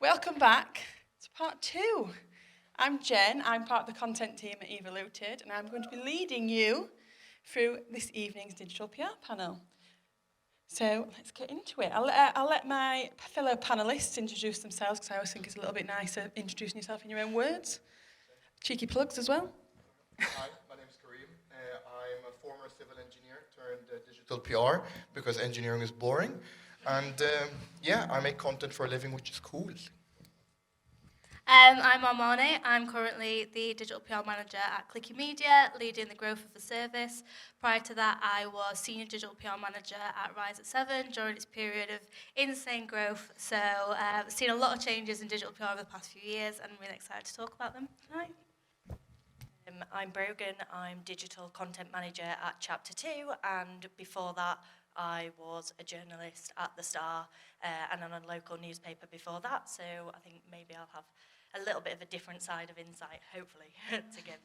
Welcome back to part 2. I'm Jen, I'm part of the content team at Evoluted, and I'm going to be leading you through this evening's digital PR panel. So let's get into it. I'll let my fellow panellists introduce themselves, because I always think it's a little bit nicer introducing yourself in your own words. Cheeky plugs as well. Hi, my name is Karim. I'm a former civil engineer turned digital PR because engineering is boring. And I make content for a living, which is cool. I'm Armarni. I'm currently the digital PR manager at Clicky Media, leading the growth of the service. Prior to that, I was senior digital PR manager at Rise at 7 during its period of insane growth. So I've seen a lot of changes in digital PR over the past few years, and I'm really excited to talk about them tonight. I'm Brogan. I'm digital content manager at Chapter 2, and before that, I was a journalist at The Star and on a local newspaper before that, so I think maybe I'll have a little bit of a different side of insight, hopefully, to give.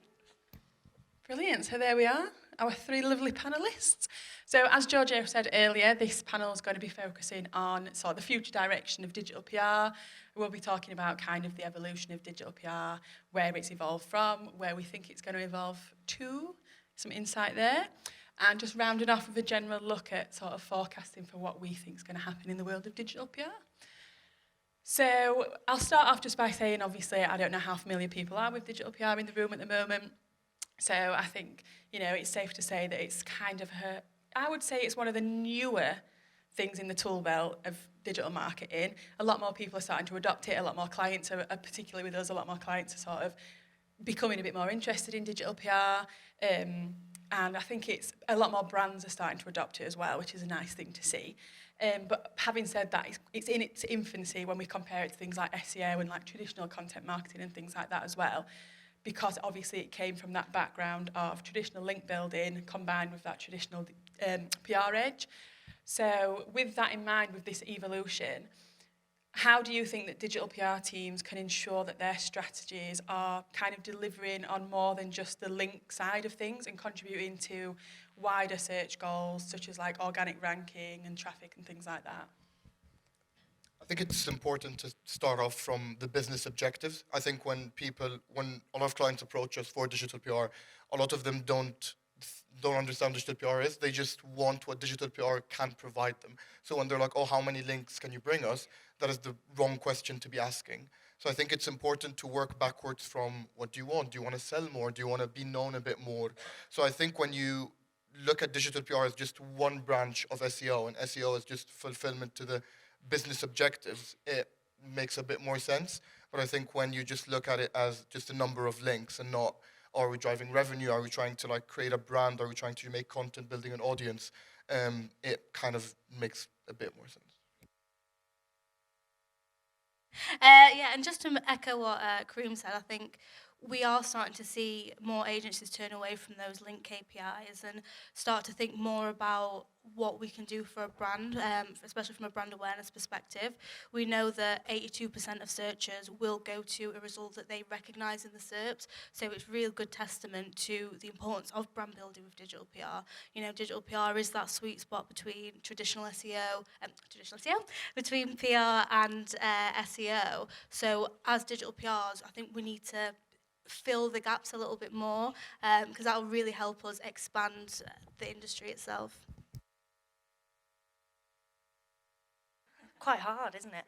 Brilliant. So there we are, our 3 lovely panellists. So as Georgia said earlier, this panel is going to be focusing on sort of the future direction of digital PR. We'll be talking about kind of the evolution of digital PR, where it's evolved from, where we think it's going to evolve to, some insight there, and just rounding off with a general look at sort of forecasting for what we think is going to happen in the world of digital PR. So I'll start off just by saying, obviously, I don't know how familiar people are with digital PR in the room at the moment. So I think, it's safe to say that it's kind of I would say it's one of the newer things in the tool belt of digital marketing. A lot more people are starting to adopt it. A lot more clients are particularly with us, a lot more clients are sort of becoming a bit more interested in digital PR. And I think it's a lot more brands are starting to adopt it as well, which is a nice thing to see. But having said that, it's in its infancy when we compare it to things like SEO and like traditional content marketing and things like that as well, because obviously it came from that background of traditional link building combined with that traditional PR edge. So with that in mind, with this evolution, how do you think that digital PR teams can ensure that their strategies are kind of delivering on more than just the link side of things and contributing to wider search goals, such as like organic ranking and traffic and things like that? I think it's important to start off from the business objectives. I think when a lot of clients approach us for digital PR, a lot of them don't understand what digital PR is. They just want what digital PR can provide them. So when they're like, oh, how many links can you bring us? That is the wrong question to be asking. So I think it's important to work backwards from what do you want? Do you want to sell more? Do you want to be known a bit more? So I think when you look at digital PR as just one branch of SEO, and SEO is just fulfillment to the business objectives, it makes a bit more sense. But I think when you just look at it as just a number of links and not, are we driving revenue? Are we trying to create a brand? Are we trying to make content, building an audience? It kind of makes a bit more sense. And just to echo what Karim said, I think we are starting to see more agencies turn away from those link KPIs and start to think more about what we can do for a brand, especially from a brand awareness perspective. We know that 82% of searchers will go to a result that they recognise in the SERPs, so it's real good testament to the importance of brand building with digital PR. Digital PR is that sweet spot between traditional SEO, between PR and SEO. So as digital PRs, I think we need to fill the gaps a little bit more, because that will really help us expand the industry itself. Quite hard, isn't it?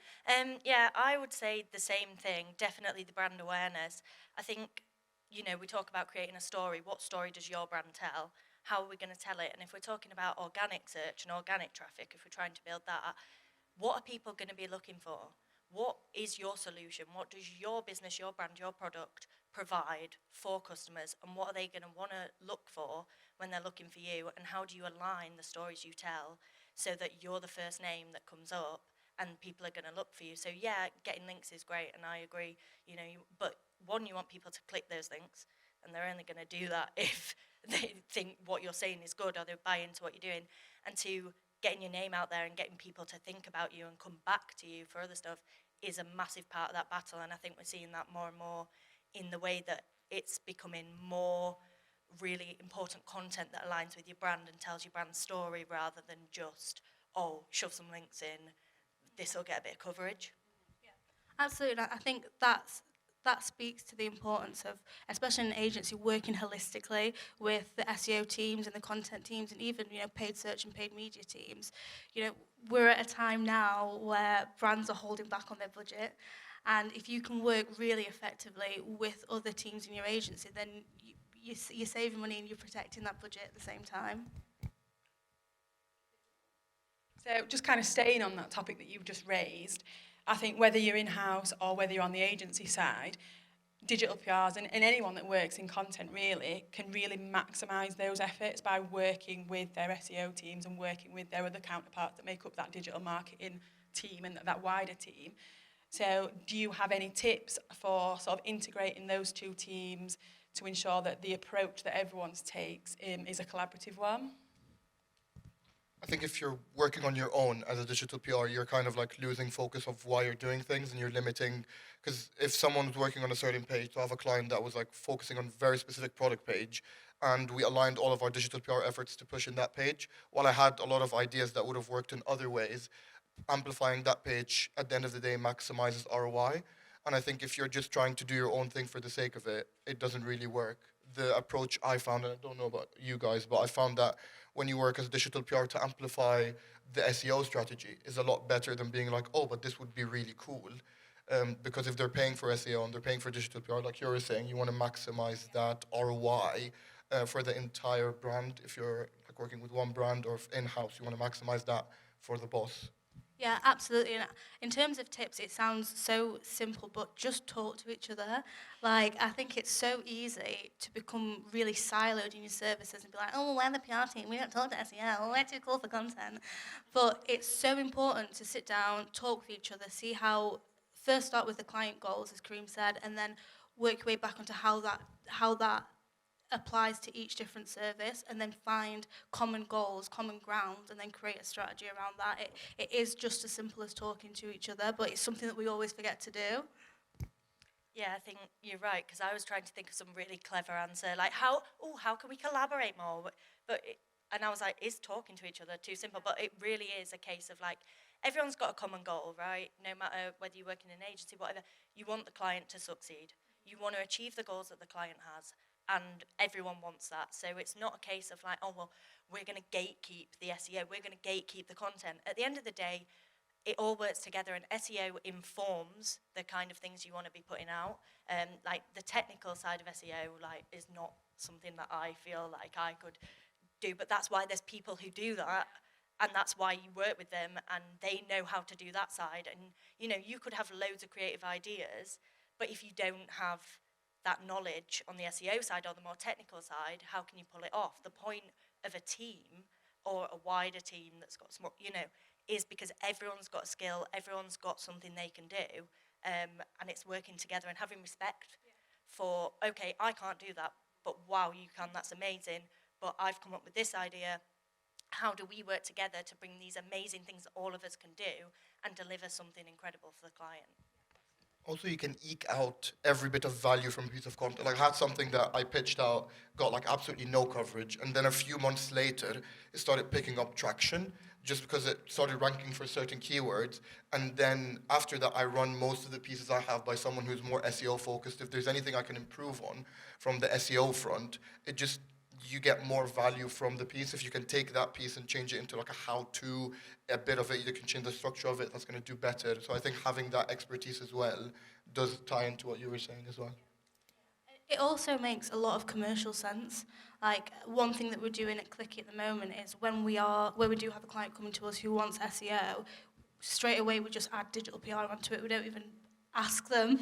I would say the same thing, definitely the brand awareness. I think, we talk about creating a story. What story does your brand tell? How are we going to tell it? And if we're talking about organic search and organic traffic, if we're trying to build that, what are people going to be looking for? What is your solution? What does your business, your brand, your product provide for customers? And what are they going to want to look for when they're looking for you? And how do you align the stories you tell so that you're the first name that comes up and people are going to look for you? So getting links is great, and I agree, but one, you want people to click those links, and they're only going to do that if they think what you're saying is good or they buy into what you're doing. And two, getting your name out there and getting people to think about you and come back to you for other stuff is a massive part of that battle. And I think we're seeing that more and more in the way that it's becoming more really important content that aligns with your brand and tells your brand story, rather than just, shove some links in, this will get a bit of coverage. Absolutely. I think that speaks to the importance of, especially an agency, working holistically with the SEO teams and the content teams and even, paid search and paid media teams. We're at a time now where brands are holding back on their budget, and if you can work really effectively with other teams in your agency, then you're saving money and you're protecting that budget at the same time. So just kind of staying on that topic that you've just raised, I think whether you're in-house or whether you're on the agency side, digital PRs and anyone that works in content really can really maximise those efforts by working with their SEO teams and working with their other counterparts that make up that digital marketing team and that wider team. So do you have any tips for sort of integrating those two teams to ensure that the approach that everyone takes is a collaborative one? I think if you're working on your own as a digital PR, you're kind of like losing focus of why you're doing things, and you're limiting, because if someone's working on a certain page, to have a client that was like focusing on a very specific product page, and we aligned all of our digital PR efforts to push in that page, while I had a lot of ideas that would have worked in other ways, amplifying that page at the end of the day maximizes ROI. And I think if you're just trying to do your own thing for the sake of it, it doesn't really work. The approach I found, and I don't know about you guys, but I found that when you work as digital PR to amplify the SEO strategy is a lot better than being like, oh, but this would be really cool. Because if they're paying for SEO and they're paying for digital PR, like you were saying, you want to maximize that ROI for the entire brand. If you're like working with one brand or in-house, you want to maximize that for the boss. Yeah, absolutely. And in terms of tips, it sounds so simple, but just talk to each other. Like, I think it's so easy to become really siloed in your services and be like, oh, well, we're the PR team, we don't talk to SEO, we're too cool for content. But it's so important to sit down, talk with each other, see how, first start with the client goals, as Karim said, and then work your way back onto how that applies to each different service, and then find common goals, common ground, and then create a strategy around that. It is just as simple as talking to each other, but it's something that we always forget to do. Yeah, I think you're right, because I was trying to think of some really clever answer, like how can we collaborate more? And I was like, is talking to each other too simple? But it really is a case of like, everyone's got a common goal, right? No matter whether you work in an agency, whatever, you want the client to succeed. You want to achieve the goals that the client has. And everyone wants that. So it's not a case of like, oh, well, we're going to gatekeep the SEO, we're going to gatekeep the content. At the end of the day, it all works together, and SEO informs the kind of things you want to be putting out. Like the technical side of SEO, like, is not something that I feel like I could do, but that's why there's people who do that, and that's why you work with them, and they know how to do that side. And you could have loads of creative ideas, but if you don't have that knowledge on the SEO side or the more technical side, how can you pull it off? The point of a team or a wider team that's got some, is because everyone's got a skill, everyone's got something they can do, and it's working together and having respect for, okay, I can't do that, but wow, you can, that's amazing, but I've come up with this idea. How do we work together to bring these amazing things that all of us can do and deliver something incredible for the client? Also, you can eke out every bit of value from a piece of content. Like, I had something that I pitched out, got like absolutely no coverage, and then a few months later, it started picking up traction just because it started ranking for certain keywords. And then after that, I run most of the pieces I have by someone who's more SEO focused. If there's anything I can improve on from the SEO front, you get more value from the piece. If you can take that piece and change it into like a how-to, a bit of it, you can change the structure of it, that's going to do better. So I think having that expertise as well does tie into what you were saying as well. It also makes a lot of commercial sense. Like, one thing that we're doing at Clicky at the moment is when we do have a client coming to us who wants SEO, straight away we just add digital PR onto it. We don't even ask them.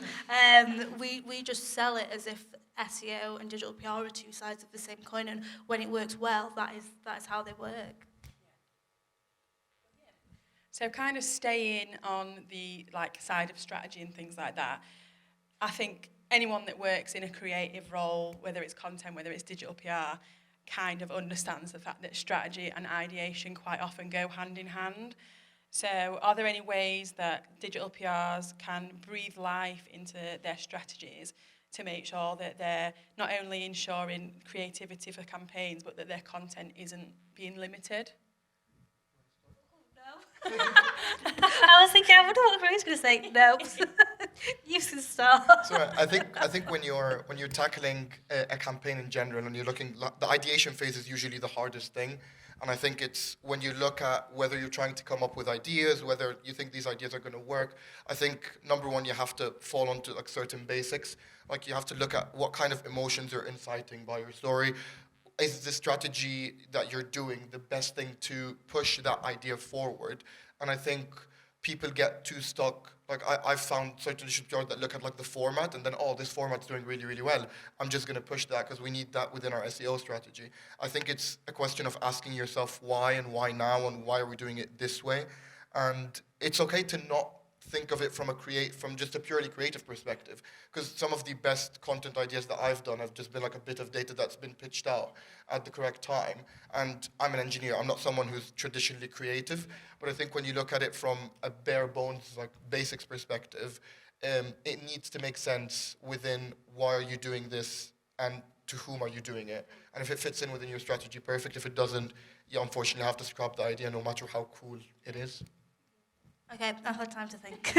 We just sell it as if SEO and digital PR are two sides of the same coin, and when it works well, that is how they work. So kind of staying on the side of strategy and things like that, I think anyone that works in a creative role, whether it's content, whether it's digital PR, kind of understands the fact that strategy and ideation quite often go hand in hand. So are there any ways that digital PRs can breathe life into their strategies to make sure that they're not only ensuring creativity for campaigns, but that their content isn't being limited? No. I was thinking, I wonder what Grace was going to say. No. You can start. So I think when you're tackling a campaign in general and you're looking, the ideation phase is usually the hardest thing. And I think it's when you look at whether you're trying to come up with ideas, whether you think these ideas are going to work. I think number one, you have to fall onto like certain basics. Like you have to look at what kind of emotions you're inciting by your story. Is the strategy that you're doing the best thing to push that idea forward? And I think people get too stuck. Like I've found certain distributors that look at like the format and then, oh, this format's doing really, really well. I'm just going to push that because we need that within our SEO strategy. I think it's a question of asking yourself why and why now and why are we doing it this way. And it's okay to not think of it from just a purely creative perspective, because some of the best content ideas that I've done have just been like a bit of data that's been pitched out at the correct time. And I'm an engineer. I'm not someone who's traditionally creative, but I think when you look at it from a bare bones, like basics perspective, it needs to make sense within why are you doing this and to whom are you doing it. And if it fits in within your strategy, perfect. If it doesn't, you unfortunately have to scrap the idea no matter how cool it is. Okay, I've had time to think.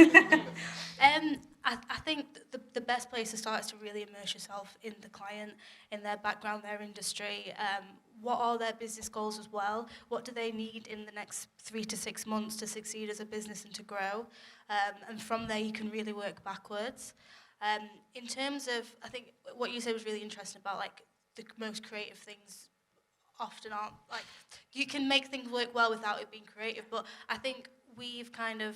I think the best place to start is to really immerse yourself in the client, in their background, their industry. What are their business goals as well? What do they need in the next 3 to 6 months to succeed as a business and to grow? And from there, you can really work backwards. In terms of, I think what you said was really interesting about like the most creative things often aren't, like, you can make things work well without it being creative, but I think we've kind of,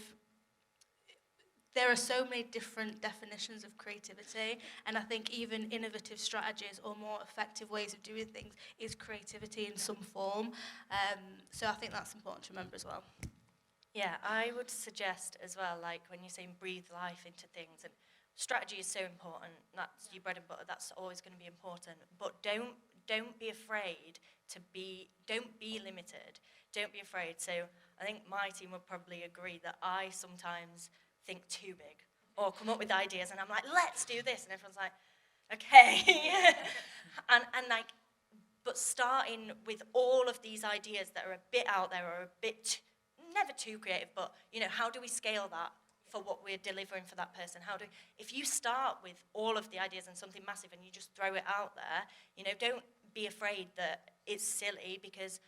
there are so many different definitions of creativity, and I think even innovative strategies or more effective ways of doing things is creativity in some form. So I think that's important to remember as well. Yeah, I would suggest as well, like when you're saying breathe life into things, and strategy is so important, that's your bread and butter, that's always going to be important, but don't be afraid don't be limited, don't be afraid. So I think my team would probably agree that I sometimes think too big or come up with ideas and I'm like, let's do this, and everyone's like, okay. and like, but starting with all of these ideas that are a bit out there or a bit never too creative, but you know, how do we scale that for what we're delivering for that person? If you start with all of the ideas and something massive and you just throw it out there, you know, don't be afraid that it's silly, because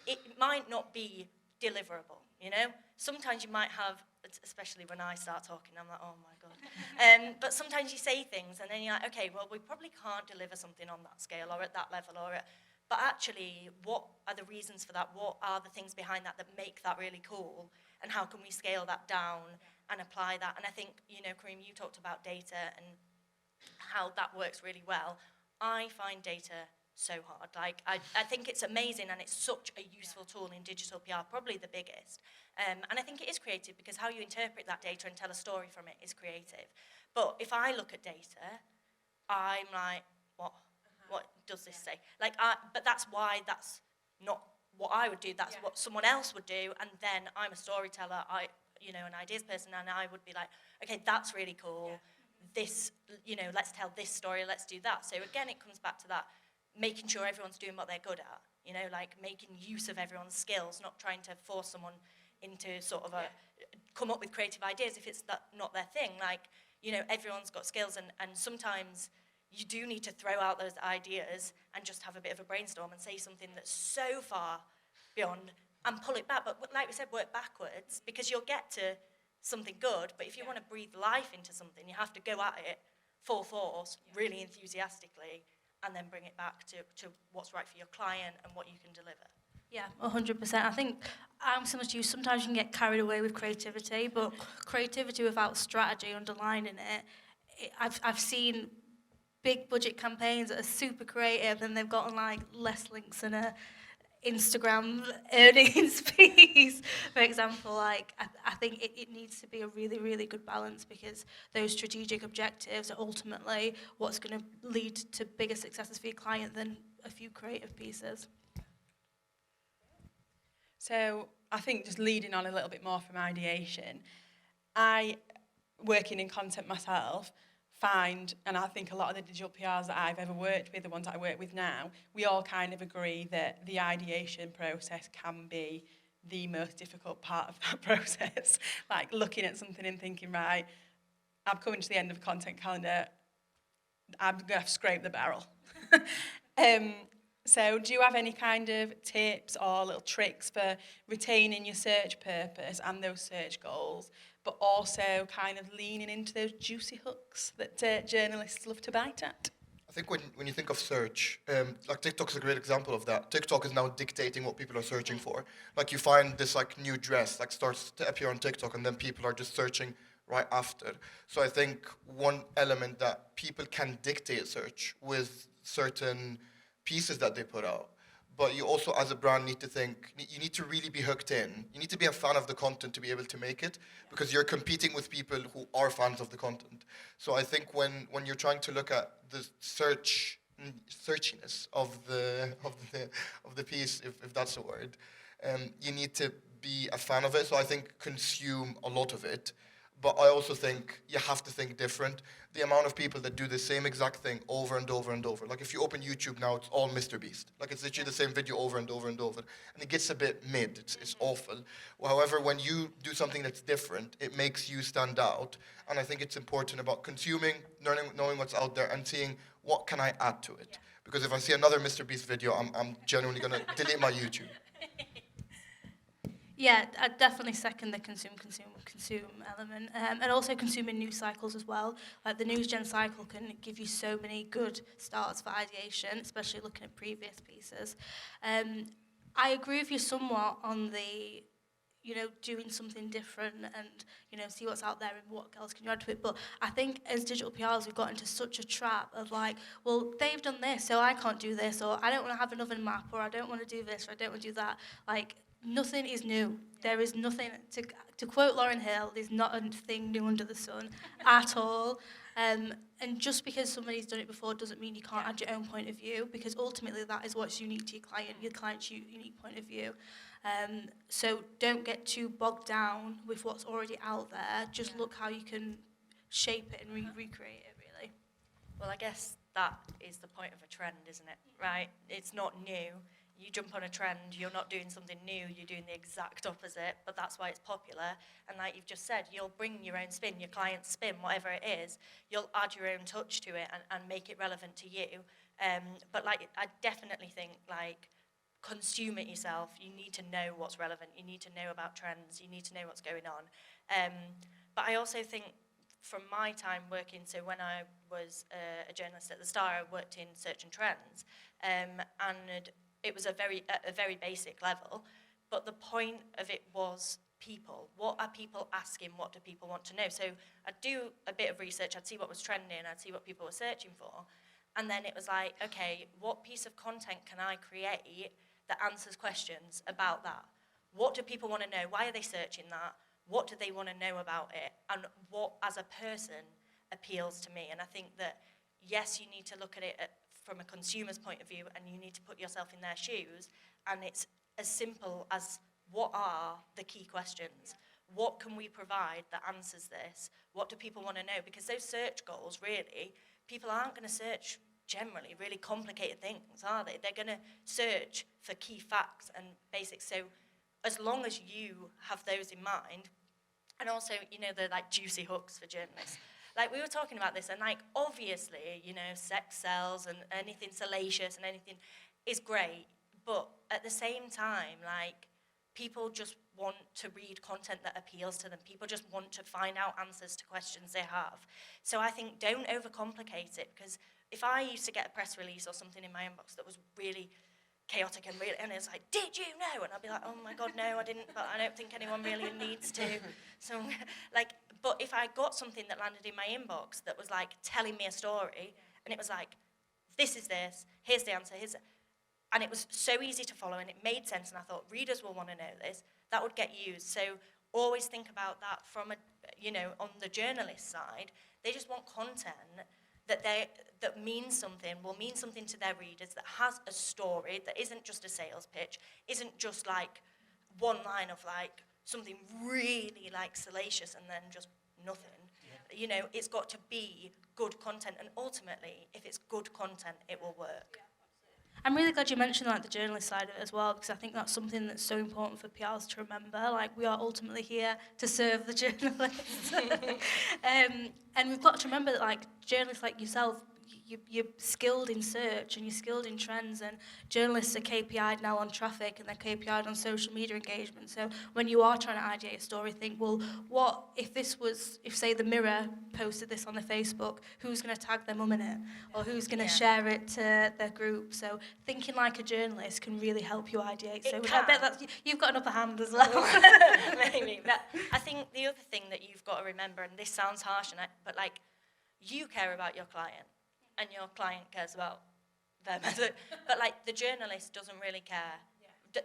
it might not be deliverable, you know? Sometimes you might have, especially when I start talking, I'm like, oh my God. But sometimes you say things and then you're like, okay, well, we probably can't deliver something on that scale or at that level but actually, what are the reasons for that? What are the things behind that make that really cool? And how can we scale that down and apply that? And I think, you know, Karim, you talked about data and how that works really well. I find data so hard. Like, I think it's amazing and it's such a useful tool in digital PR, probably the biggest. And I think it is creative because how you interpret that data and tell a story from it is creative. But if I look at data, I'm like, what? What does this say? Like, but that's why that's not what I would do. That's what someone else would do. And then I'm a storyteller, an ideas person, and I would be like, okay, that's really cool. Yeah. This, let's tell this story, let's do that. So again, it comes back to that, making sure everyone's doing what they're good at, like making use of everyone's skills, not trying to force someone into sort of come up with creative ideas if it's not their thing. Like, everyone's got skills, and sometimes you do need to throw out those ideas and just have a bit of a brainstorm and say something that's so far beyond and pull it back. But like we said, work backwards, because you'll get to something good. But if you want to breathe life into something, you have to go at it full force, really enthusiastically, and then bring it back to what's right for your client and what you can deliver. Yeah, 100%. I think I'm similar to you. Sometimes you can get carried away with creativity, but creativity without strategy underlining it, I've seen big budget campaigns that are super creative and they've gotten like less links than a Instagram earnings piece, for example. Like, I think it needs to be a really, really good balance, because those strategic objectives are ultimately what's going to lead to bigger successes for your client than a few creative pieces. So I think just leading on a little bit more from ideation, I, working in content myself, find, and I think a lot of the digital PRs that I've ever worked with, the ones that I work with now, we all kind of agree that the ideation process can be the most difficult part of that process. Like looking at something and thinking, right, I'm coming to the end of the content calendar. I'm going to have to scrape the barrel. So do you have any kind of tips or little tricks for retaining your search purpose and those search goals, but also kind of leaning into those juicy hooks that journalists love to bite at? I think when you think of search, like TikTok's a great example of that. TikTok is now dictating what people are searching for. Like you find this like new dress like starts to appear on TikTok, and then people are just searching right after. So I think one element that people can dictate search with certain pieces that they put out. But you also, as a brand, need to think, you need to really be hooked in. You need to be a fan of the content to be able to make it, because you're competing with people who are fans of the content. So I think when you're trying to look at the searchiness of the piece, if that's a word, you need to be a fan of it. So I think consume a lot of it. But I also think you have to think different. The amount of people that do the same exact thing over and over and over. Like if you open YouTube now, it's all Mr. Beast. Like it's literally the same video over and over and over. And it gets a bit mid, it's awful. However, when you do something that's different, it makes you stand out. And I think it's important about consuming, knowing what's out there, and seeing what can I add to it. Because if I see another Mr. Beast video, I'm genuinely gonna delete my YouTube. Yeah, I definitely second the consume element. And also consuming news cycles as well. Like the news gen cycle can give you so many good starts for ideation, especially looking at previous pieces. I agree with you somewhat on the, doing something different and, see what's out there and what else can you add to it. But I think as digital PRs, we've got into such a trap of like, well, they've done this, so I can't do this, or I don't want to have an oven map, or I don't want to do this, or I don't want to do that. Like, nothing is new. There is nothing, to quote Lauryn Hill, there's not a thing new under the sun at all. And just because somebody's done it before doesn't mean you can't add your own point of view, because ultimately that is what's unique to your client's unique point of view. So don't get too bogged down with what's already out there. Just look how you can shape it and recreate it, really. Well, I guess that is the point of a trend, isn't it? Right? It's not new. You jump on a trend, you're not doing something new, you're doing the exact opposite, but that's why it's popular. And like you've just said, you'll bring your own spin, your client's spin, whatever it is, you'll add your own touch to it and make it relevant to you. But like, I definitely think like, consume it yourself. You need to know what's relevant, you need to know about trends, you need to know what's going on. But I also think from my time working, so when I was a journalist at the Star, I worked in search and trends, and it was at a very basic level, but the point of it was people. What are people asking? What do people want to know? So I'd do a bit of research, I'd see what was trending, I'd see what people were searching for, and then it was like, okay, what piece of content can I create that answers questions about that? What do people want to know? Why are they searching that? What do they want to know about it? And what, as a person, appeals to me? And I think that, yes, you need to look at it from a consumer's point of view, and you need to put yourself in their shoes, and it's as simple as, what are the key questions? What can we provide that answers this? What do people want to know? Because those search goals, really, people aren't going to search generally really complicated things, are they? They're going to search for key facts and basics. So as long as you have those in mind, and also, the like juicy hooks for journalists. Like, we were talking about this, and, like, obviously, sex sells and anything salacious and anything is great, but at the same time, like, people just want to read content that appeals to them. People just want to find out answers to questions they have. So I think don't overcomplicate it, because if I used to get a press release or something in my inbox that was really chaotic and it's like, did you know? And I'd be like, oh my God, no, I didn't, but I don't think anyone really needs to. So, like, but if I got something that landed in my inbox that was like telling me a story, and it was like, this is this, here's the answer, and it was so easy to follow and it made sense, and I thought, readers will want to know this, that would get used. So always think about that from on the journalist side. They just want content that means something, will mean something to their readers, that has a story, that isn't just a sales pitch, isn't just like one line of like something really like salacious and then just nothing. Yeah. It's got to be good content, and ultimately, if it's good content, it will work. I'm really glad you mentioned like the journalist side of it as well, because I think that's something that's so important for PRs to remember. Like, we are ultimately here to serve the journalists. And we've got to remember that like journalists like yourself, you're skilled in search and you're skilled in trends, and journalists are KPI'd now on traffic and they're KPI'd on social media engagement. So when you are trying to ideate a story, think, well, what if this was, if say the Mirror posted this on their Facebook, who's going to tag their mum in it? Or who's going to share it to their group? So thinking like a journalist can really help you ideate. So I bet that you've got an upper hand as well. Maybe. But I think the other thing that you've got to remember, and this sounds harsh, but like, you care about your client, and your client cares about them. But like, the journalist doesn't really care.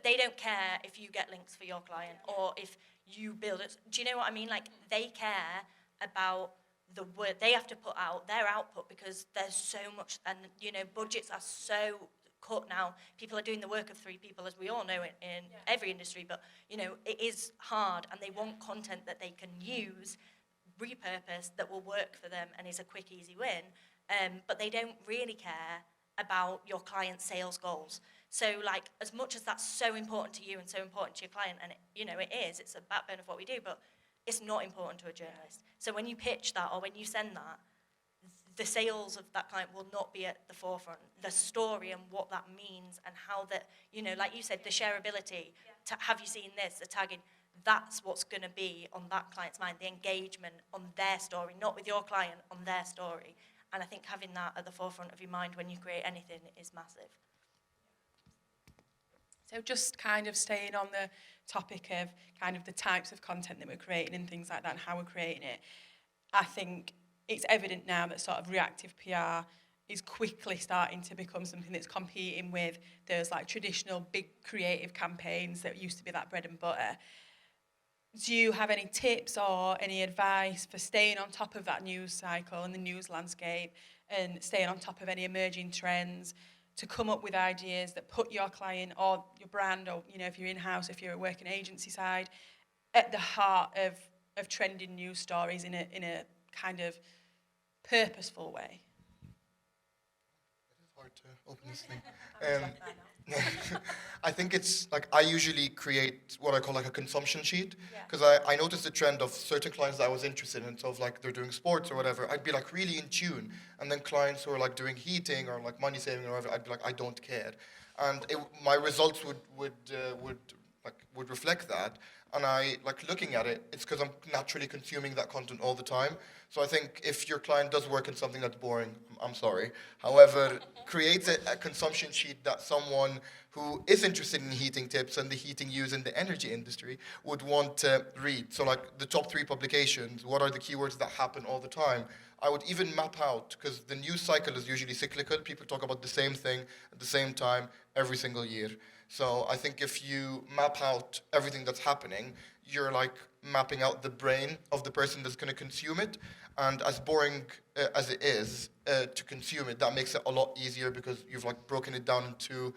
They don't care if you get links for your client or if you build it. Do you know what I mean? Like, they care about the work they have to put out, their output, because there's so much, and you know, budgets are so cut now. People are doing the work of 3 people, as we all know in every industry, but you know, it is hard, and they want content that they can use, repurpose, that will work for them and is a quick, easy win. But they don't really care about your client's sales goals. So, like, as much as that's so important to you and so important to your client, and you know, it's a backbone of what we do, but it's not important to a journalist. So when you pitch that or when you send that, the sales of that client will not be at the forefront. The story and what that means and how that, you know, like you said, the shareability, have you seen this, the tagging, that's what's going to be on that client's mind, the engagement on their story, not with your client, on their story. And I think having that at the forefront of your mind when you create anything is massive. So just kind of staying on the topic of kind of the types of content that we're creating and things like that and how we're creating it, I think it's evident now that sort of reactive PR is quickly starting to become something that's competing with those like traditional big creative campaigns that used to be that bread and butter. Do you have any tips or any advice for staying on top of that news cycle and the news landscape and staying on top of any emerging trends to come up with ideas that put your client or your brand, or you know, if you're in-house, if you're a working agency side, at the heart of trending news stories in a kind of purposeful way? It is hard to open this thing. I think it's like, I usually create what I call like a consumption sheet, because I noticed a trend of certain clients that I was interested in. So if like they're doing sports or whatever, I'd be like really in tune, and then clients who are like doing heating or like money saving or whatever, I'd be like, I don't care, and my results would reflect that. And I like looking at it, it's because I'm naturally consuming that content all the time. So I think if your client does work in something that's boring, I'm sorry. However, create a consumption sheet that someone who is interested in heating tips and the heating use in the energy industry would want to read. So like the top 3 publications, what are the keywords that happen all the time? I would even map out, because the news cycle is usually cyclical. People talk about the same thing at the same time every single year. So I think if you map out everything that's happening, you're like mapping out the brain of the person that's going to consume it. And as boring as it is to consume it, that makes it a lot easier, because you've like broken it down into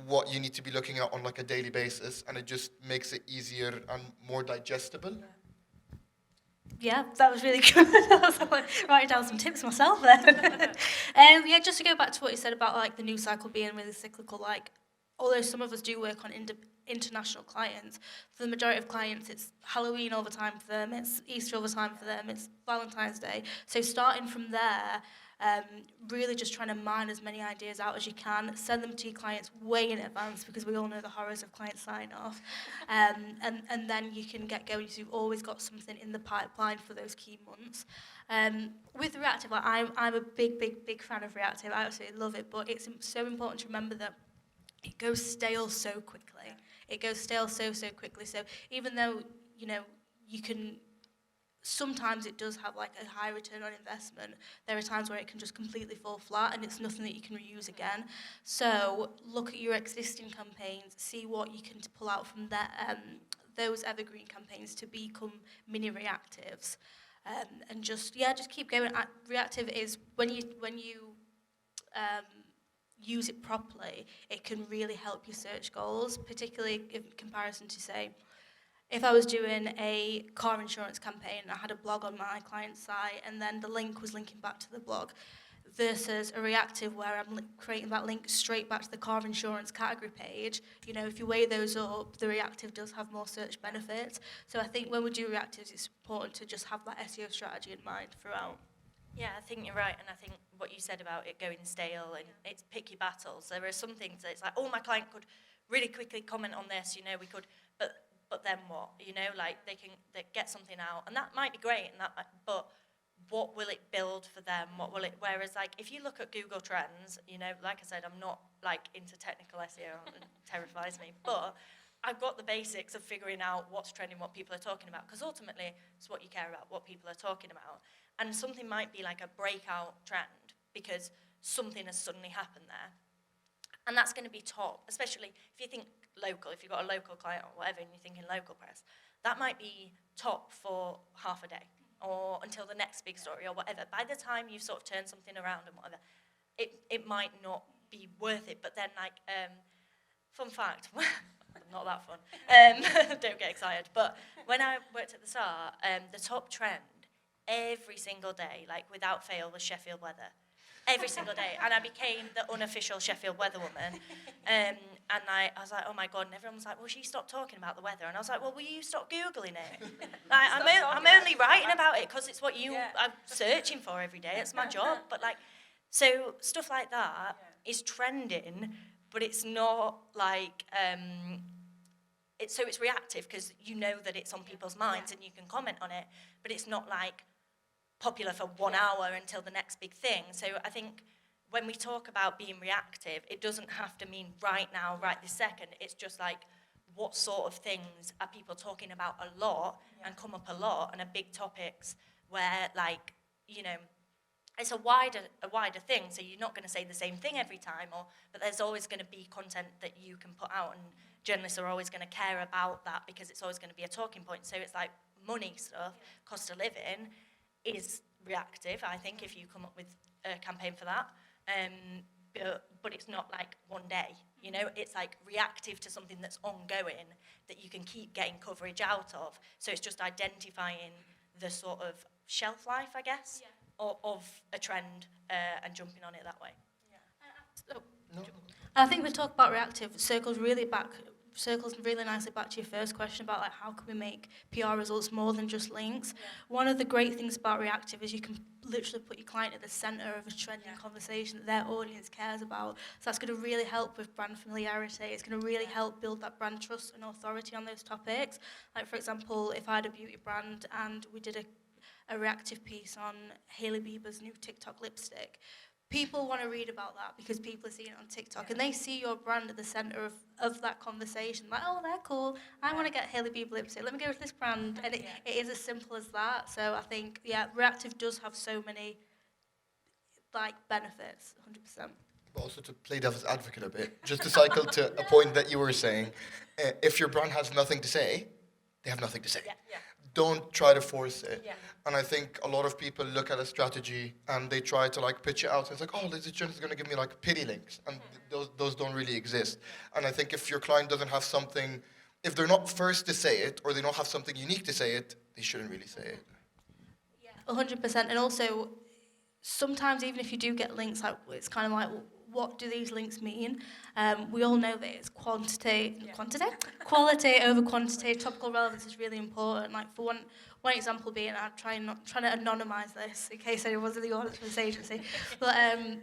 what you need to be looking at on like a daily basis, and it just makes it easier and more digestible. Yeah, that was really good. I was like, writing down some tips myself there. Yeah, just to go back to what you said about like the news cycle being really cyclical, like although some of us do work on international clients, for the majority of clients it's Halloween all the time for them, it's Easter all the time for them, it's Valentine's Day. So starting from there, really just trying to mine as many ideas out as you can, send them to your clients way in advance, because we all know the horrors of client sign-off, and then you can get going, so you've always got something in the pipeline for those key months. With reactive, like, I'm a big fan of reactive. I absolutely love it, but it's so important to remember that it goes stale so quickly. It goes stale so quickly. So even though, you know, you can, sometimes it does have like a high return on investment, there are times where it can just completely fall flat and it's nothing that you can reuse again. So look at your existing campaigns, see what you can pull out from that, those evergreen campaigns to become mini reactives. And just keep going. Reactive is when you use it properly, it can really help your search goals, particularly in comparison to, say, if I was doing a car insurance campaign and I had a blog on my client's site and then the link was linking back to the blog, versus a reactive where I'm creating that link straight back to the car insurance category page. You know, if you weigh those up, the reactive does have more search benefits. So I think when we do reactives, it's important to just have that SEO strategy in mind throughout. Yeah, I think you're right, and I think what you said about it going stale, and it's pick your battles. There are some things that it's like, oh, my client could really quickly comment on this, you know, we could, but then what? You know, like they get something out, and that might be great, and but what will it build for them? What will it? Whereas, like, if you look at Google Trends, you know, like I said, I'm not like into technical SEO, it terrifies me, but I've got the basics of figuring out what's trending, what people are talking about, because ultimately it's what you care about, what people are talking about. And something might be like a breakout trend because something has suddenly happened there. And that's going to be top, especially if you think local, if you've got a local client or whatever and you're thinking local press, that might be top for half a day or until the next big story or whatever. By the time you've sort of turned something around and whatever, it might not be worth it. But then, like, fun fact, not that fun, don't get excited, but when I worked at the Star, the top trend every single day, like without fail, was Sheffield weather. Every single day. And I became the unofficial Sheffield weather woman. And I was like, oh my God. And everyone was like, well, she stopped talking about the weather. And I was like, well, will you stop Googling it? Like, I'm only writing about it because it's what I'm searching for every day. It's my job. But like, so stuff like that is trending, but it's not like, it's reactive because you know that it's on people's minds and you can comment on it, but it's not like popular for 1 hour until the next big thing. So I think when we talk about being reactive, it doesn't have to mean right now, right this second. It's just like, what sort of things are people talking about a lot and come up a lot and are big topics where, like, you know, it's a wider thing. So you're not going to say the same thing every time, but there's always going to be content that you can put out, and journalists are always going to care about that because it's always going to be a talking point. So it's like money stuff, cost of living, is reactive, I think, if you come up with a campaign for that. But it's not like one day, you know, it's like reactive to something that's ongoing that you can keep getting coverage out of. So it's just identifying the sort of shelf life, I guess, of a trend and jumping on it that way. I think the talk about reactive circles really nicely back to your first question about, like, how can we make PR results more than just links. One of the great things about reactive is you can literally put your client at the center of a trending conversation that their audience cares about. So that's going to really help with brand familiarity. It's going to really help build that brand trust and authority on those topics. Like, for example, if I had a beauty brand and we did a reactive piece on Hailey Bieber's new TikTok lipstick, people want to read about that because people are seeing it on TikTok and they see your brand at the center of that conversation. Like, oh, they're cool. I want to get Hailey Bieber lipstick. Let me go with this brand. And it is as simple as that. So I think, reactive does have so many, like, benefits, 100%. But also, to play devil's advocate a bit, just to cycle to a point that you were saying, if your brand has nothing to say, they have nothing to say. Don't try to force it. And I think a lot of people look at a strategy and they try to, like, pitch it out. And it's like, oh, this is just going to give me, like, pity links. And those don't really exist. And I think if your client doesn't have something, if they're not first to say it or they don't have something unique to say it, they shouldn't really say it. 100%. And also, sometimes even if you do get links, like, it's kind of like, what do these links mean? We all know that it's quality over quantity. Topical relevance is really important. Like, for one example being, I'm trying to anonymise this in case anyone was in the audience for this agency, but there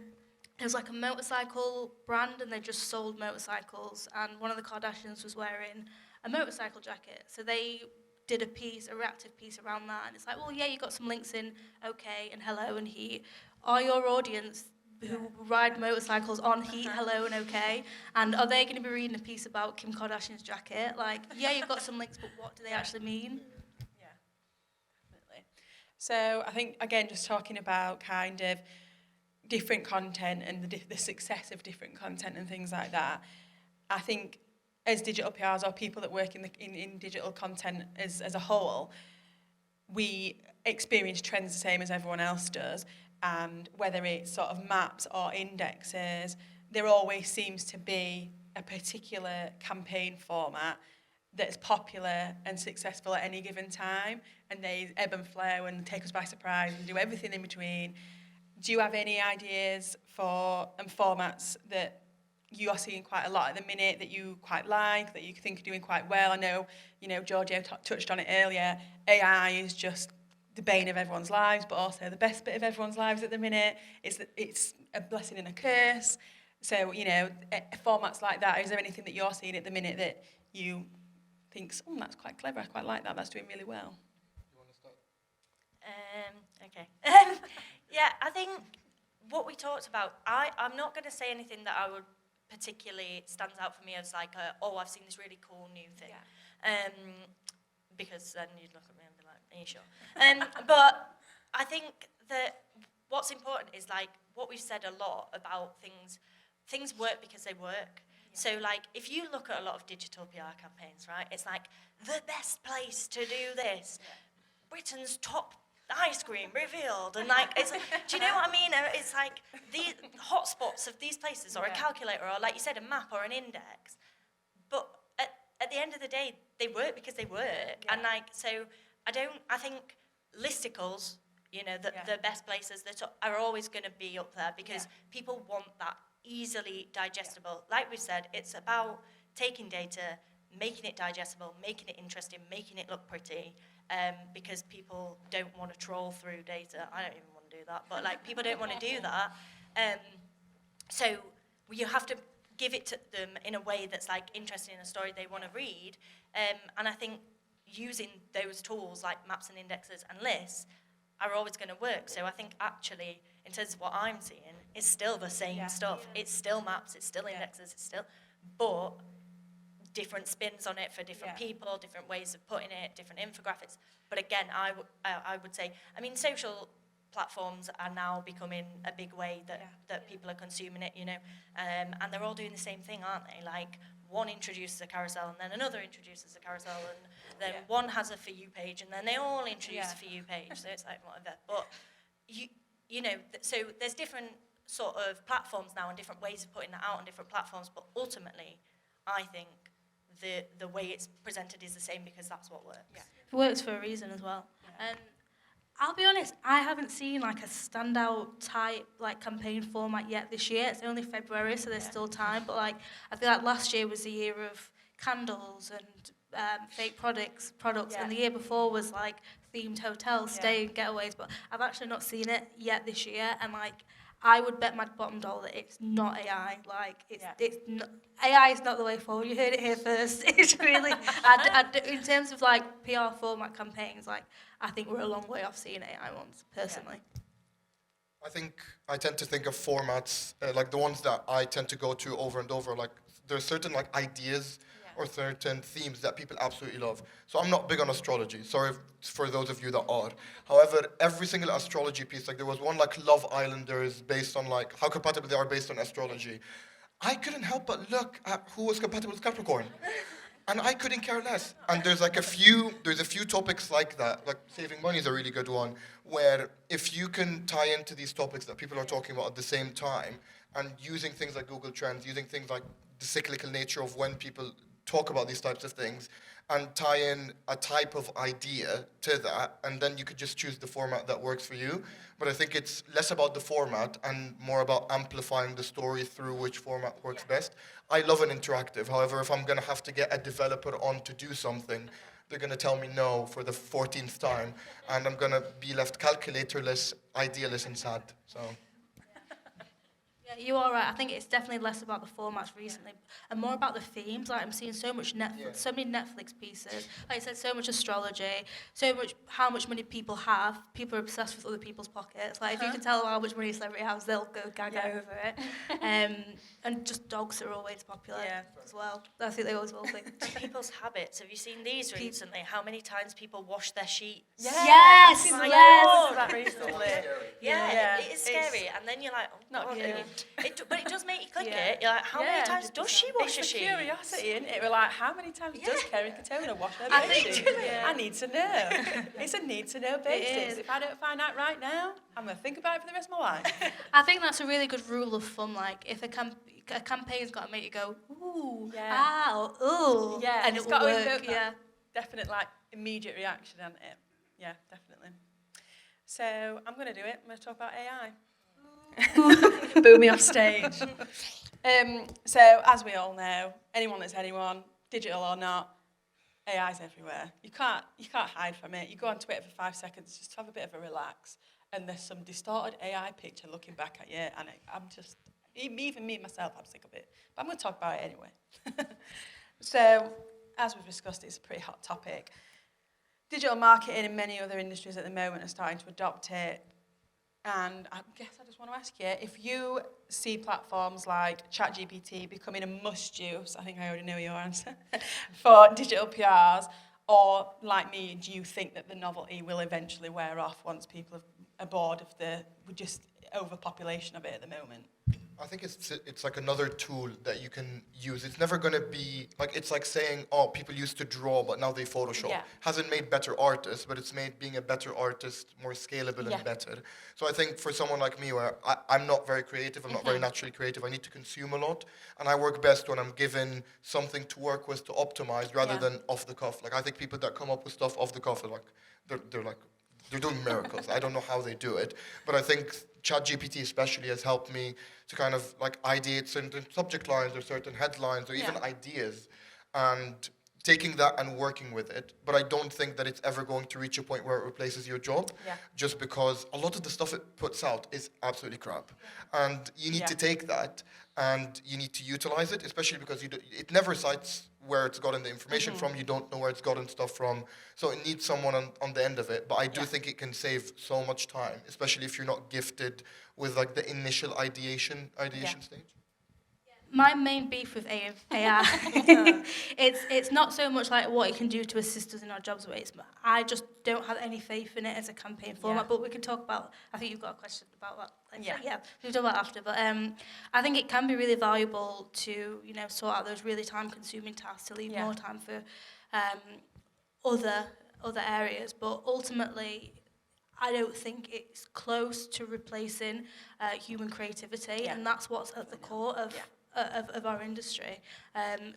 was like a motorcycle brand and they just sold motorcycles, and one of the Kardashians was wearing a motorcycle jacket. So they did a reactive piece around that, and it's like, well, yeah, you got some links in okay and hello and heat. Are your audience who ride motorcycles on heat, hello and okay, and are they going to be reading a piece about Kim Kardashian's jacket? Like, yeah, you've got some links, but what do they actually mean? Yeah, definitely. So I think, again, just talking about kind of different content and the success of different content and things like that, I think as digital PRs or people that work in digital content as a whole, we experience trends the same as everyone else does. And whether it's sort of maps or indexes, there always seems to be a particular campaign format that's popular and successful at any given time, and they ebb and flow and take us by surprise and do everything in between. do you have any ideas for formats that you are seeing quite a lot at the minute that you quite like, that you think are doing quite well? I know, Giorgio touched on it earlier. AI is just the bane of everyone's lives, but also the best bit of everyone's lives at the minute. It's a blessing and a curse. So, formats like that, is there anything that you're seeing at the minute that you think, that's quite clever, I quite like that, that's doing really well? You want to start? Okay. Yeah, I think what we talked about, I'm not going to say anything that I would particularly stands out for me as like, I've seen this really cool new thing. Because then you'd look at me and be like, are you sure? But I think that what's important is like what we've said a lot about things work because they work. So like if you look at a lot of digital PR campaigns, right, it's like the best place to do this. Britain's top ice cream revealed, and like it's do you know what I mean? It's like the hotspots of these places, or a calculator, or like you said, a map or an index. But at the end of the day, they work because they work. And like so I think listicles, the best places that are always going to be up there because people want that easily digestible. Like we said, it's about taking data, making it digestible, making it interesting, making it look pretty, because people don't want to troll through data. I don't even want to do that, but like people don't want to do that. So you have to give it to them in a way that's like interesting, in a story they want to read. And I think using those tools like maps and indexes and lists are always going to work. So I think actually, in terms of what I'm seeing, it's still the same stuff. It's still maps, it's still indexes, but different spins on it for different people, different ways of putting it, different infographics. But again, I would say, social platforms are now becoming a big way that people are consuming it, and they're all doing the same thing, aren't they? Like one introduces a carousel and then another introduces a carousel and then one has a For You page and then they all introduce a For You page. So it's like whatever. But so there's different sort of platforms now and different ways of putting that out on different platforms. But ultimately, I think the way it's presented is the same because that's what works. It works for a reason as well. I'll be honest, I haven't seen like a standout type like campaign format yet this year. It's only February, so there's still time. But like I feel like last year was the year of candles and fake products, and the year before was like themed hotels, stay and getaways. But I've actually not seen it yet this year, and like I would bet my bottom dollar that it's not AI. Like it's not, AI is not the way forward. You heard it here first. It's really in terms of like PR format campaigns, like I think we're a long way off seeing AI ones personally. I think I tend to think of formats like the ones that I tend to go to over and over. Like there's certain like ideas or certain themes that people absolutely love. So I'm not big on astrology. Sorry for those of you that are. However, every single astrology piece, like there was one like Love Islanders based on like how compatible they are based on astrology. I couldn't help but look at who was compatible with Capricorn. And I couldn't care less. And there's a few topics like that, like saving money is a really good one, where if you can tie into these topics that people are talking about at the same time, and using things like Google Trends, using things like the cyclical nature of when people talk about these types of things, and tie in a type of idea to that, and then you could just choose the format that works for you. But I think it's less about the format and more about amplifying the story through which format works best. I love an interactive. However, if I'm going to have to get a developer on to do something, they're going to tell me no for the 14th time, and I'm going to be left calculatorless, idealist, and sad. So. You are right. I think it's definitely less about the formats recently and more about the themes. Like I'm seeing so much Netflix, so many Netflix pieces. Like I said, so much astrology, so much how much money people have. People are obsessed with other people's pockets. Like if you can tell them how much money a celebrity has, they'll go gaga over it. And just dogs are always popular as well. I think they always will be. People's habits. Have you seen these recently? How many times people wash their sheets? Yes. That recently. It is scary. And then you're like, oh, not God, cute. But it does make you click it. You're like, how many times does she wash her sheets? sheets? It's curiosity, isn't it? We're like, how many times does Kerry Katona wash her sheets? I need to know. It's a need-to-know basis. If I don't find out right now, I'm going to think about it for the rest of my life. I think that's a really good rule of thumb. Like, if a campaign's got to make you go, ooh, ow, ooh, and it's it got will to work. evoke that definite, like, immediate reaction, hasn't it? Yeah, definitely. So I'm going to do it. I'm going to talk about AI. Boo me off stage. So, as we all know, anyone that's anyone, digital or not, AI's everywhere. You can't hide from it. You go on Twitter for 5 seconds just to have a bit of a relax, and there's some distorted AI picture looking back at you, and I'm just, even me myself, I'm sick of it. But I'm going to talk about it anyway. So, as we've discussed, it's a pretty hot topic. Digital marketing and many other industries at the moment are starting to adopt it. And I guess I just want to ask you, if you see platforms like ChatGPT becoming a must-use, I think I already know your answer, for digital PRs, or like me, do you think that the novelty will eventually wear off once people are bored of the just overpopulation of it at the moment? I think it's like another tool that you can use. It's never going to be like, it's like saying, oh, people used to draw, but now they Photoshop. Yeah. Hasn't made better artists, but it's made being a better artist more scalable Yeah. and better. So I think for someone like me, where I'm not very creative, I'm not very naturally creative, I need to consume a lot, and I work best when I'm given something to work with to optimize rather Yeah. than off the cuff. Like I think people that come up with stuff off the cuff are like, they're doing miracles. I don't know how they do it, but I think ChatGPT especially has helped me to kind of like ideate certain subject lines or certain headlines or even Yeah. ideas, and taking that and working with it. But I don't think that it's ever going to reach a point where it replaces your job, Yeah. just because a lot of the stuff it puts out is absolutely crap. And you need Yeah. to take that and you need to utilize it, especially because it never cites where it's gotten the information from. You don't know where it's gotten stuff from. So it needs someone on the end of it. But I do Yeah. think it can save so much time, especially if you're not gifted with like the initial ideation stage. My main beef with AI, it's not so much like what it can do to assist us in our jobs ways, but I just don't have any faith in it as a campaign format. Yeah. But we can talk about, I think you've got a question about that. Yeah. We can talk about that after. But I think it can be really valuable to, sort out those really time-consuming tasks, to leave Yeah. more time for other areas. But ultimately, I don't think it's close to replacing human creativity, Yeah. and that's what's at the core of our industry.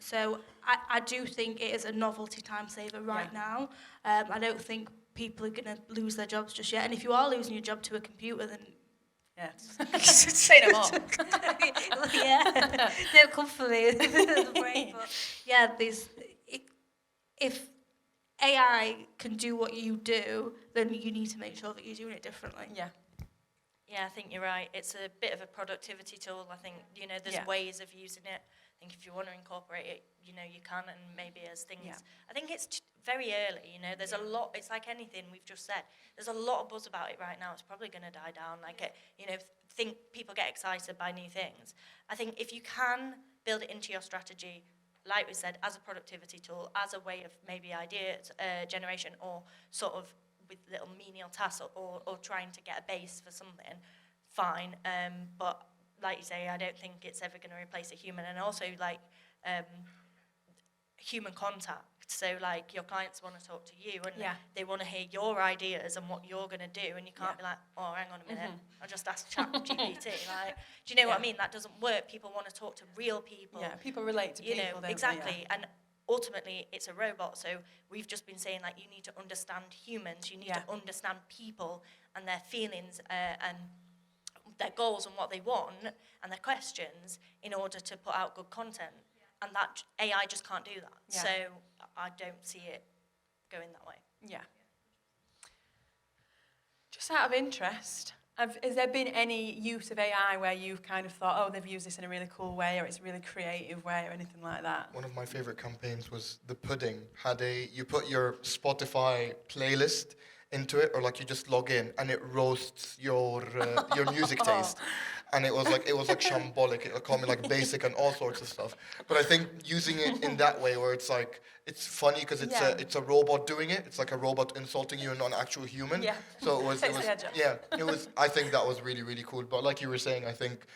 So I do think it is a novelty time saver right now. I don't think people are going to lose their jobs just yet. And if you are losing your job to a computer, then Yeah. Say no more. yeah, don't come for me. The brain, but yeah, if AI can do what you do, then you need to make sure that you're doing it differently. Yeah. Yeah, I think you're right. It's a bit of a productivity tool. I think, there's Yeah. ways of using it. I think if you want to incorporate it, you can, and maybe as things... Yeah. I think it's very early, there's a lot... It's like anything we've just said. There's a lot of buzz about it right now. It's probably going to die down. Think people get excited by new things. I think if you can build it into your strategy, like we said, as a productivity tool, as a way of maybe idea generation, or sort of with little menial tasks, or trying to get a base for something, fine. But like you say, I don't think it's ever going to replace a human. And also, like, human contact. So, like, your clients want to talk to you, and Yeah. they want to hear your ideas and what you're going to do, and you can't Yeah. be like, oh, hang on a minute, I just asked ChatGPT. Like, do you know what I Yeah. mean? That doesn't work. People want to talk to real people. Yeah. People relate to people, don't Exactly. they? And ultimately, it's a robot. So we've just been saying, like, you need to understand humans. You need Yeah. to understand people and their feelings and their goals and what they want and their questions in order to put out good content. And that AI just can't do that. Yeah. So I don't see it going that way. Yeah. Just out of interest, has there been any use of AI where you've kind of thought, oh, they've used this in a really cool way, or it's a really creative way, or anything like that? One of my favorite campaigns was the pudding. You put your Spotify playlist into it, or like you just log in and it roasts your music taste. And it was like shambolic. It called me like basic and all sorts of stuff. But I think using it in that way, where it's like, it's funny because it's a robot doing it. It's like a robot insulting you and not an actual human. Yeah. So it was Takes the edge off. yeah, it was. I think that was really, really cool. But like you were saying, I think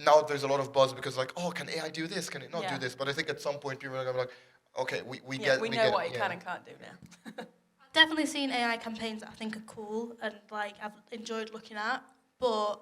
now there's a lot of buzz because like, oh, can AI do this? Can it not Yeah. do this? But I think at some point people are gonna be like, okay, we Yeah, get we we know get what it. it can and can't do now. Definitely seen AI campaigns that I think are cool and like I've enjoyed looking at, but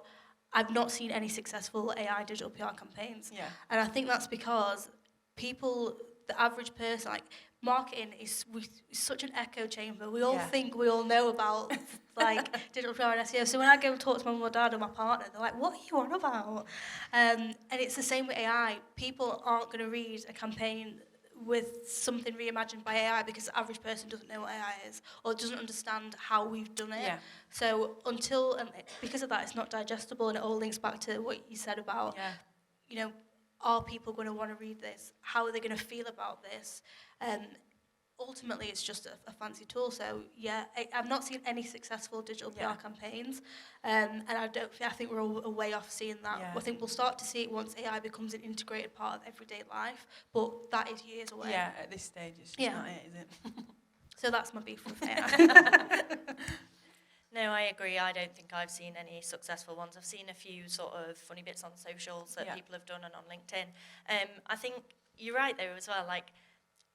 I've not seen any successful AI digital PR campaigns. Yeah. And I think that's because people the average person, like, marketing is such an echo chamber. We all Yeah. think we all know about like digital PR and SEO. So when I go talk to my mum or dad or my partner, they're like, "What are you on about?" And it's the same with AI. People aren't going to read a campaign with something reimagined by AI because the average person doesn't know what AI is or doesn't understand how we've done it. Yeah. So because of that, it's not digestible, and it all links back to what you said about, you know, are people going to want to read this? How are they going to feel about this? Ultimately, it's just a fancy tool. So yeah, I've not seen any successful digital PR campaigns, and I think we're all a way off seeing that. Yeah. I think we'll start to see it once AI becomes an integrated part of everyday life, but that is years away. Yeah, at this stage, it's just not it, is it? So that's my beef with AI. No, I agree. I don't think I've seen any successful ones. I've seen a few sort of funny bits on socials that people have done and on LinkedIn. I think you're right though as well. Like,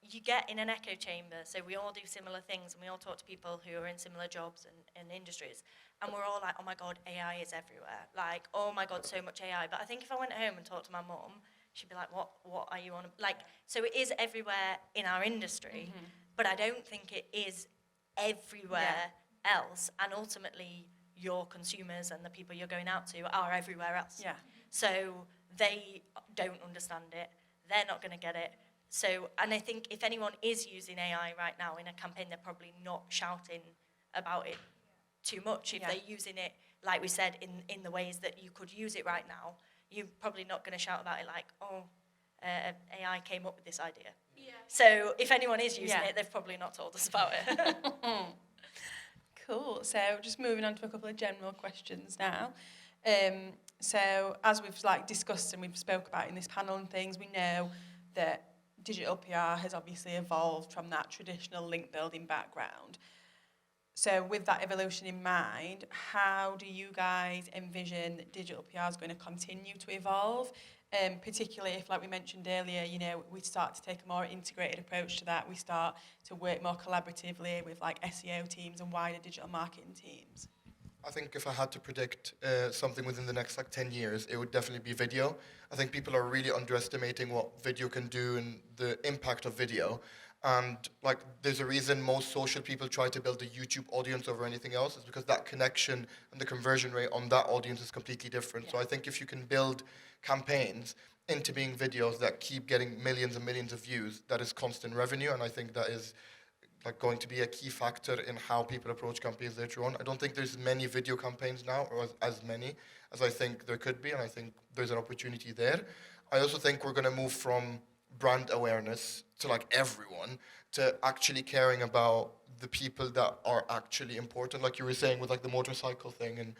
you get in an echo chamber, so we all do similar things and we all talk to people who are in similar jobs and industries, and we're all like, oh my God, AI is everywhere. Like, oh my God, so much AI. But I think if I went home and talked to my mum, she'd be like, what are you on? Like, so it is everywhere in our industry, but I don't think it is everywhere else, and ultimately your consumers and the people you're going out to are everywhere else. Yeah. So they don't understand it. They're not going to get it. So, and I think if anyone is using AI right now in a campaign, they're probably not shouting about it too much. If they're using it, like we said, in the ways that you could use it right now, you're probably not going to shout about it like, oh, AI came up with this idea. Yeah. So if anyone is using it, they've probably not told us about it. Cool. So just moving on to a couple of general questions now. So as we've discussed and we've spoke about in this panel and things, we know that digital PR has obviously evolved from that traditional link building background. So with that evolution in mind, how do you guys envision that digital PR is going to continue to evolve? Particularly if, like we mentioned earlier, we start to take a more integrated approach to that. We start to work more collaboratively with SEO teams and wider digital marketing teams. I think if I had to predict something within the next 10 years, it would definitely be video. I think people are really underestimating what video can do and the impact of video. And there's a reason most social people try to build a YouTube audience over anything else. It's because that connection and the conversion rate on that audience is completely different. Yeah. So I think if you can build campaigns into being videos that keep getting millions and millions of views, that is constant revenue. And I think that is going to be a key factor in how people approach campaigns later on. I don't think there's many video campaigns now, or as many as I think there could be, and I think there's an opportunity there. I also think we're going to move from brand awareness to everyone to actually caring about the people that are actually important, like you were saying with the motorcycle thing, and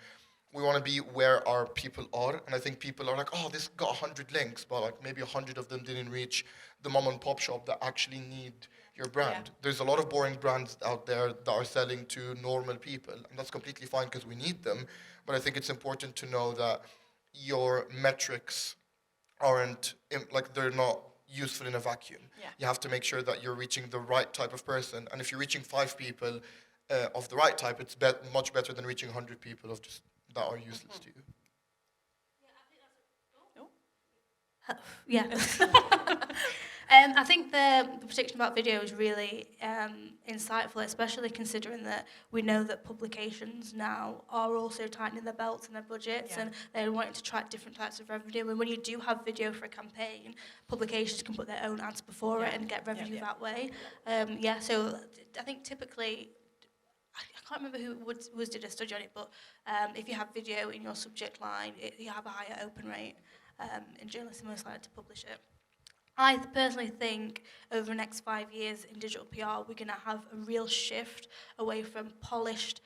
we want to be where our people are. And I think people are like, oh, this got 100 links, but maybe 100 of them didn't reach the mom and pop shop that actually need your brand. Yeah. There's a lot of boring brands out there that are selling to normal people, and that's completely fine because we need them. But I think it's important to know that your metrics aren't they're not useful in a vacuum. Yeah. You have to make sure that you're reaching the right type of person, and if you're reaching 5 people of the right type, it's much better than reaching 100 people of just that are useless to you. Yeah. I think the prediction about video is really insightful, especially considering that we know that publications now are also tightening their belts and their budgets, and they're wanting to track different types of revenue. And when you do have video for a campaign, publications can put their own ads before it and get revenue that way. So I think typically, I can't remember who was did a study on it, but if you have video in your subject line, you have a higher open rate, and journalists are most likely to publish it. I personally think over the next 5 years in digital PR, we're going to have a real shift away from polished,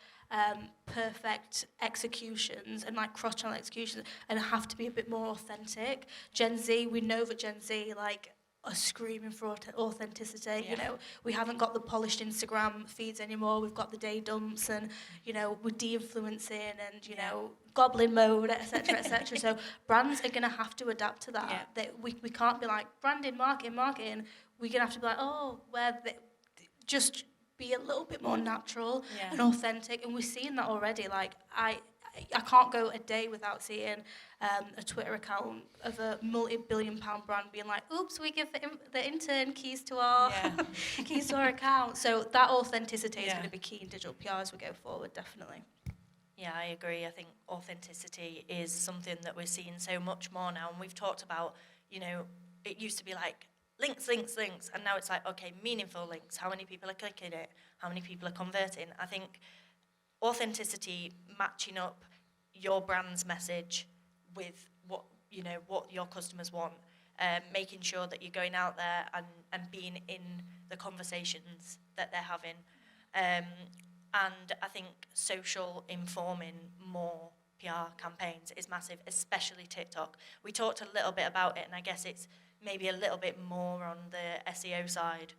perfect executions and cross-channel executions, and have to be a bit more authentic. Gen Z, we know that Gen Z are screaming for authenticity. Yeah. We haven't got the polished Instagram feeds anymore. We've got the day dumps, and we're de-influencing, and goblin mode, etc., etc. So brands are going to have to adapt to that. Yeah. We can't be branding, marketing. We're going to have to be just be a little bit more natural and authentic. And we're seeing that already. I can't go a day without seeing a Twitter account of a multi-billion-pound brand being like, "Oops, we give the intern keys to our keys to our account." So that authenticity is going to be key in digital PR as we go forward, definitely. Yeah, I agree. I think authenticity is something that we're seeing so much more now. And we've talked about, you know, it used to be like links. And now it's like, okay, meaningful links. How many people are clicking it? How many people are converting? I think authenticity, matching up your brand's message with what, you know, what your customers want, making sure that you're going out there and being in the conversations that they're having. And I think social informing more PR campaigns is massive, especially TikTok. We talked a little bit about it, and I guess it's maybe a little bit more on the SEO side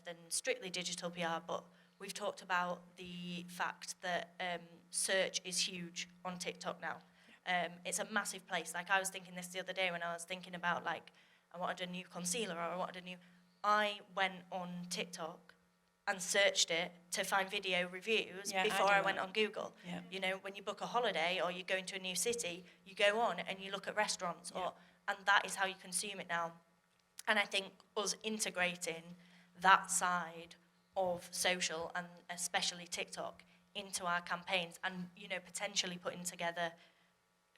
than strictly digital PR, but we've talked about the fact that search is huge on TikTok now. It's a massive place. Like, I was thinking this the other day when I was thinking about, like, I wanted a new concealer, or I went on TikTok and searched it to find video reviews before I went on Google. Yeah. You know, when you book a holiday or you're going to a new city, you go on and you look at restaurants, and that is how you consume it now. And I think us integrating that side of social, and especially TikTok, into our campaigns, and, you know, potentially putting together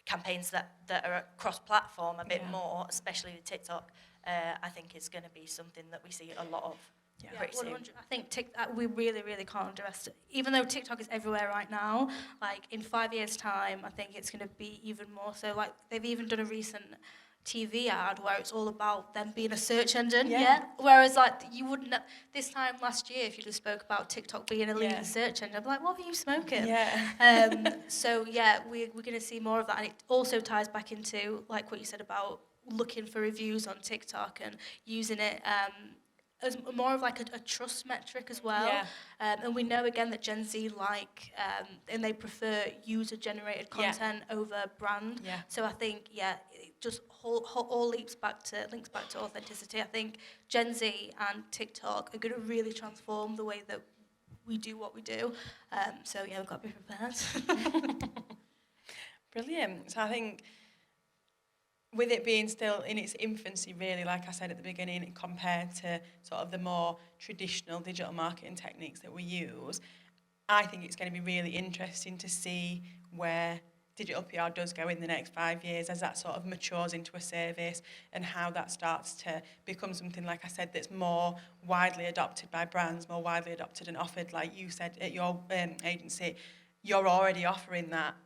campaigns that are cross-platform a bit more, especially with TikTok, I think is going to be something that we see a lot of. Yeah, pretty soon. 100. I think we really, really can't underestimate. Even though TikTok is everywhere right now, like in 5 years' time, I think it's going to be even more so. Like, they've even done a recent TV ad where it's all about them being a search engine. Whereas, like, you wouldn't this time last year, if you just spoke about TikTok being a leading search engine, I'd be like, "What are you smoking?" So yeah, we're going to see more of that, and it also ties back into, like, what you said about looking for reviews on TikTok and using it as more of like a trust metric as well. And we know again that Gen Z and they prefer user-generated content over brand. So I think, it just all links back to authenticity. I think Gen Z and TikTok are going to really transform the way that we do what we do. So yeah, we've got to be prepared. Brilliant. So I think, with it being still in its infancy, really, like I said at the beginning, compared to sort of the more traditional digital marketing techniques that we use, I think it's going to be really interesting to see where digital PR does go in the next 5 years as that sort of matures into a service, and how that starts to become something, like I said, that's more widely adopted by brands, more widely adopted and offered. Like you said at your agency, you're already offering that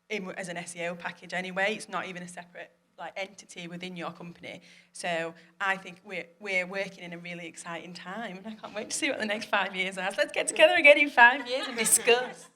as an SEO package anyway. It's not even a separate entity within your company. So I think we're working in a really exciting time, and I can't wait to see what the next 5 years has. Let's get together again in 5 years and discuss.